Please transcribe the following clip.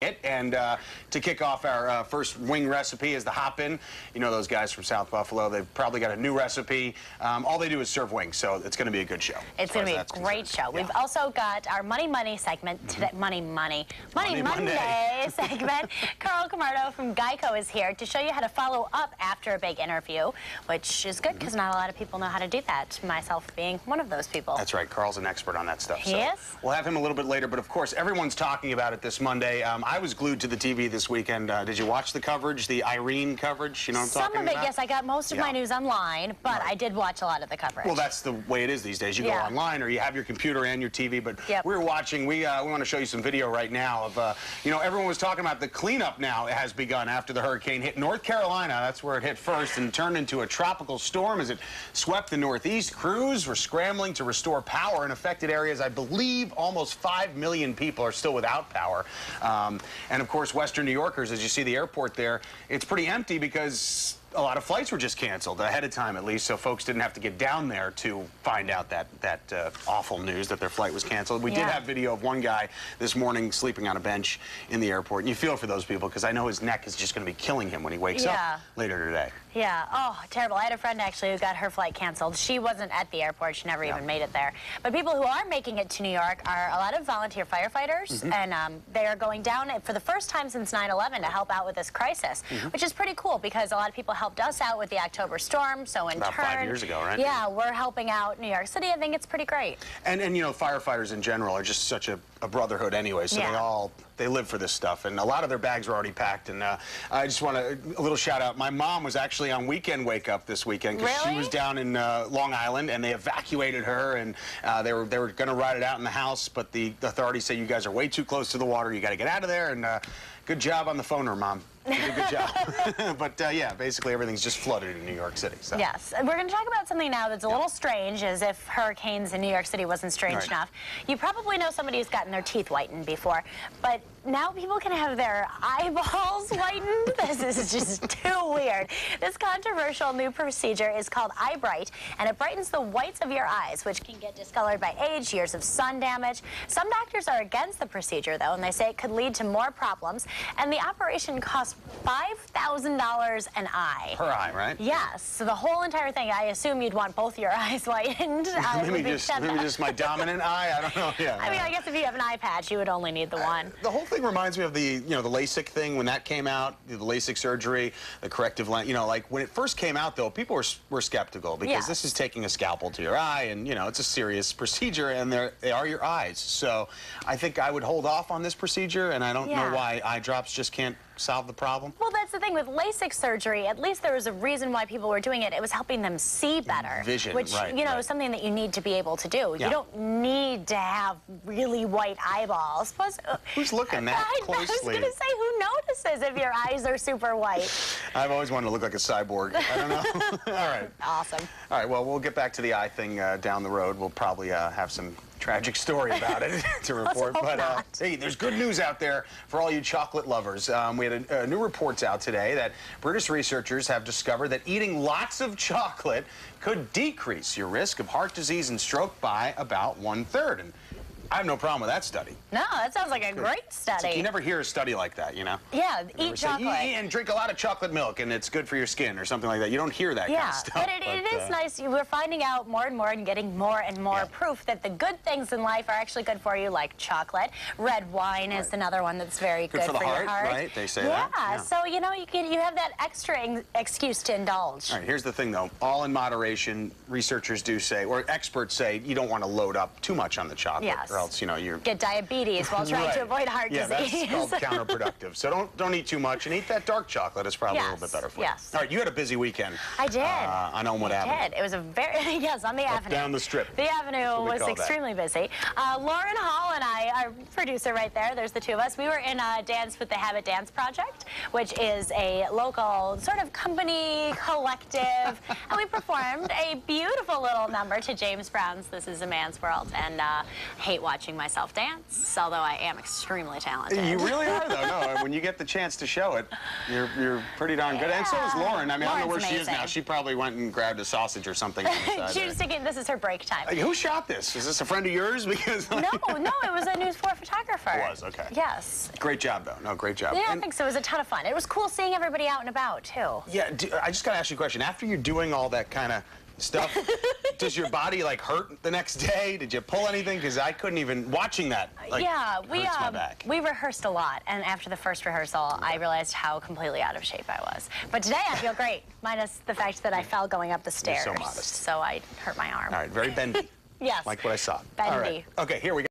And to kick off our first wing recipe is the Hop-In. You know those guys from South Buffalo. They've probably got a new recipe. All they do is serve wings, so it's going to be a good show. It's going to be a great show. Yeah. We've also got our Money segment today. Money Monday segment. Carl Camardo from Geico is here to show you how to follow up after a big interview, which is good because not a lot of people know how to do that, myself being one of those people. That's right. Carl's an expert on that stuff. He is? We'll have him a little bit later, but of course, everyone's talking about it this Monday. I was glued to the TV this weekend. Did you watch the coverage, the Irene coverage? You know what I'm talking about? Some of it, yes. I got most of my news online, but I did watch a lot of the coverage. Well, that's the way it is these days. You go online or you have your computer and your TV, but we were watching. We want to show you some video right now of, you know, everyone was talking about the cleanup now has begun after the hurricane hit North Carolina. That's where it hit first and turned into a tropical storm as it swept the Northeast. Crews were scrambling to restore power in affected areas. I believe almost 5 million people are still without power. And of course, Western New Yorkers, as you see the airport there, it's pretty empty because a lot of flights were just canceled ahead of time, at least, so folks didn't have to get down there to find out that awful news that their flight was canceled. We did have video of one guy this morning sleeping on a bench in the airport, and you feel for those people because I know his neck is just going to be killing him when he wakes up later today. Yeah. Oh, terrible. I had a friend actually who got her flight canceled. She wasn't at the airport. She never even made it there. But people who are making it to New York are a lot of volunteer firefighters, and they are going down for the first time since 9/11 to help out with this crisis, which is pretty cool because a lot of people helped us out with the October storm. So in turn, about 5 years ago, right? Yeah, we're helping out New York City. I think it's pretty great. And you know, firefighters in general are just such a brotherhood anyway. So they live for this stuff, and a lot of their bags were already packed. And I just want a little shout out. My mom was actually on weekend wake up this weekend because she was down in Long Island, and they evacuated her, and they were going to ride it out in the house, but the authorities say you guys are way too close to the water. You got to get out of there. And good job on the phone, Mom. You did a good job. But yeah, basically everything's just flooded in New York City. So. Yes. We're going to talk about something now that's a little strange, as if hurricanes in New York City wasn't strange enough. You probably know somebody who's gotten their teeth whitened before, but now people can have their eyeballs whitened. This is just too weird. This controversial new procedure is called Eyebright, and it brightens the whites of your eyes, which can get discolored by age, years of sun damage. Some doctors are against the procedure, though, and they say it could lead to more problems, and the operation costs $5,000 an eye. Per eye, right? Yes. So the whole entire thing, I assume you'd want both your eyes whitened. Maybe just my dominant eye? I don't know. Yeah. I mean, I guess if you have an eye patch, you would only need the one. The whole thing reminds me of the LASIK thing when that came out, the LASIK surgery, the corrective lens. You know, like when it first came out, though, people were skeptical because this is taking a scalpel to your eye, and, you know, it's a serious procedure, and they are your eyes. So I think I would hold off on this procedure, and I don't know why eye drops just can't solve the problem. Well, that's the thing with LASIK surgery. At least there was a reason why people were doing it. It was helping them see better. Vision, which, you know, is something that you need to be able to do. You don't need to have really white eyeballs. Plus, who's looking that closely? I was going to say, who notices if your eyes are super white? I've always wanted to look like a cyborg. I don't know. All right. Awesome. All right, well, we'll get back to the eye thing down the road. We'll probably have some tragic story about it to report. But hey, there's good news out there for all you chocolate lovers. We had new reports out today that British researchers have discovered that eating lots of chocolate could decrease your risk of heart disease and stroke by about 1/3. And I have no problem with that study. No, that sounds like a great study. Like you never hear a study like that, you know? Yeah, eat chocolate. And drink a lot of chocolate milk, and it's good for your skin or something like that. You don't hear that kind of stuff. But it is nice. We're finding out more and more and getting more and more proof that the good things in life are actually good for you, like chocolate. Red wine is another one that's very good for your heart. Right? They say that. Yeah, so, you know, you have that extra excuse to indulge. All right, here's the thing, though. All in moderation, researchers do say, or experts say, you don't want to load up too much on the chocolate, or else, you know, you're get diabetes while trying to avoid heart disease. Yeah, that's called counterproductive. So don't eat too much, and eat that dark chocolate. It's probably a little bit better for you. All right, you had a busy weekend. I did. On Elmwood Avenue. I did. It was a very, on the Avenue. Down the strip. The Avenue was extremely busy. Lauren Hall and I, our producer right there, there's the two of us, we were in a Dance with the Habit Dance Project, which is a local sort of company collective, and we performed a beautiful little number to James Brown's This Is a Man's World, and hate watching myself dance, although I am extremely talented. You really are, though. No, when you get the chance to show it, you're pretty darn good. And so is Lauren. I mean, I don't know where she is now. She probably went and grabbed a sausage or something. She was thinking this is her break time. Who shot this? Is this a friend of yours? Because no, it was a News 4 photographer. It was, okay. Yes. Great job, though. No, great job. Yeah, I think so. It was a ton of fun. It was cool seeing everybody out and about, too. Yeah, I just got to ask you a question. After you're doing all that kind of stuff, does your body like hurt the next day? Did you pull anything? Because I couldn't even watching that. Like, yeah, hurts my back. we rehearsed a lot, and after the first rehearsal, I realized how completely out of shape I was. But today I feel great, minus the fact that I fell going up the stairs. You're so modest. So I hurt my arm. All right, very bendy. Yes. Like what I saw. Bendy. All right. Okay, here we go.